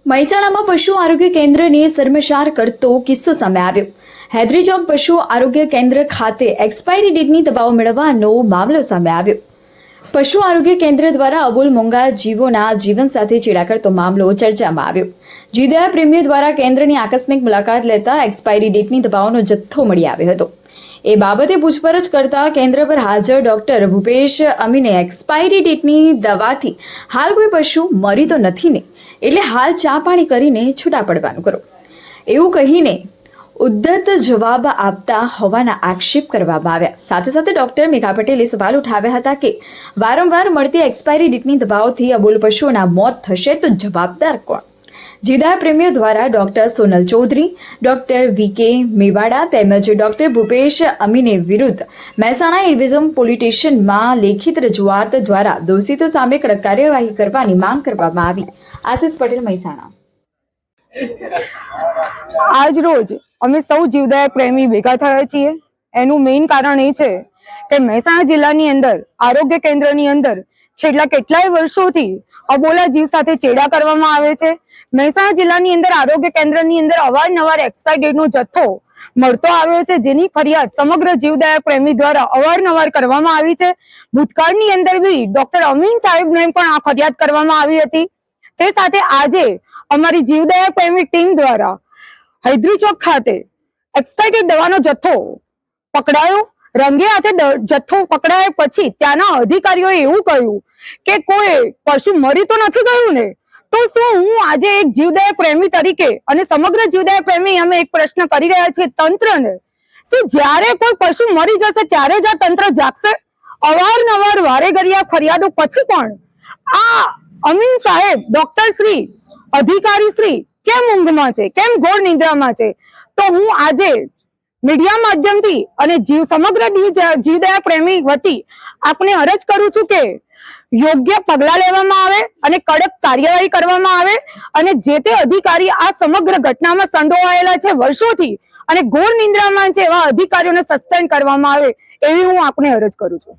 મહેસાણામાં પશુ આરોગ્ય કેન્દ્રને શર્મસાર કરતો કિસ્સો સામે આવ્યો। હૈદરી ચોક પશુ આરોગ્ય કેન્દ્ર ખાતે એક્સપાયરી ડેટની દવાઓ મેળવવાનો મામલો સામે આવ્યો। પશુ આરોગ્ય કેન્દ્ર દ્વારા અબોલ મોંઘા જીવોના જીવન સાથે ચેડા કરતો મામલો ચર્ચામાં આવ્યો। જીવદયા પ્રેમીઓ દ્વારા કેન્દ્રની આકસ્મિક મુલાકાત લેતા એક્સપાયરી ડેટની દવાઓનો જથ્થો મળી આવ્યો હતો। એ બાબતે પૂછપરછ કરતા કેન્દ્ર પર હાજર ડોક્ટર ભૂપેશ અમીને એક્સપાયરી ડેટની દવાથી હાલ કોઈ પશુ મરી તો નથી ને, એટલે હાલ ચા પાણી કરીને છૂટા પડવાનું કરો એવું કહીને ઉદ્ધત જવાબ આપતા હોવાના આક્ષેપ કરવામાં આવ્યા। સાથે સાથે ડોક્ટર મેઘા પટેલે સવાલ ઉઠાવ્યા હતા કે વારંવાર મળતી એક્સપાયરી ડેટની દવાઓથી અબોલ પશુઓના મોત થશે તો જવાબદાર કોણ? જીવદયા પ્રેમીઓ દ્વારા doctor Sonal Chaudhary, doctor V K Mewada તેમજ ડોક્ટર ભૂપેશ અમીને વિરુદ્ધ મહેસાણા એડિવિઝન પોલીસ સ્ટેશનમાં લેખિત રજૂઆત દ્વારા દોષિતો સામે કડક કાર્યવાહી કરવાની માંગ કરવામાં આવી। આશિષ પટેલ, મહેસાણા। આજ રોજ અમે સૌ જીવદયા પ્રેમી ભેગા થયા છીએ। એનું મેઇન કારણ એ છે કે મહેસાણા જિલ્લાની અંદર આરોગ્ય કેન્દ્રની અંદર છેલ્લા કેટલાય વર્ષોથી અબોલા જીવ સાથે ચેડા કરવામાં આવે છે। મહેસાણા જિલ્લાની અંદર આરોગ્ય કેન્દ્રની અંદર અવારનવાર એક્સપાયર ડેટનો જથ્થો મળતો આવ્યો છે, જેની ફરિયાદ સમગ્ર જીવદયા પ્રેમી દ્વારા અવારનવાર કરવામાં આવી છે। ભૂતકાળની અંદર બી ડોક્ટર અમીન સાહેબને પણ આ ફરિયાદ કરવામાં આવી હતી। તે સાથે આજે અમારી જીવદયા પ્રેમી ટીમ દ્વારા હૈદરી ચોક ખાતે એક્સપાયરી દવાનો જથ્થો પકડાયો। રંગે હાથે જથ્થો પકડાયા પછી ત્યાંના અધિકારીઓએ એવું કહ્યું કે કોઈ પશુ મરી તો નથી ગયું ને? તો શું હું આજે એક જીવદયા પ્રેમી તરીકે અને સમગ્ર જીવદયા પ્રેમી અમે એક પ્રશ્ન કરી રહ્યા છીએ તંત્રને, શું જ્યારે કોઈ પશુ મરી જશે ત્યારે જ આ તંત્ર જાગશે? અવારનવાર વારે ઘડિયા ફરિયાદો પછી પણ આ અમીન સાહેબ, ડોક્ટર શ્રી, અધિકારી શ્રી કેમ ઊંઘમાં છે, કેમ ઘોર નિંદ્રામાં છે? તો હું આજે મીડિયા માધ્યમથી અને સમગ્ર જીવદયા પ્રેમી વતી આપને અરજ કરું છું કે યોગ્ય પગલા લેવામાં આવે અને કડક કાર્યવાહી કરવામાં આવે અને જે તે અધિકારી આ સમગ્ર ઘટનામાં સંડોવાયેલા છે વર્ષોથી અને ઘોર નિંદ્રામાં છે એવા અધિકારીઓને સસ્પેન્ડ કરવામાં આવે એવી હું આપને અરજ કરું છું।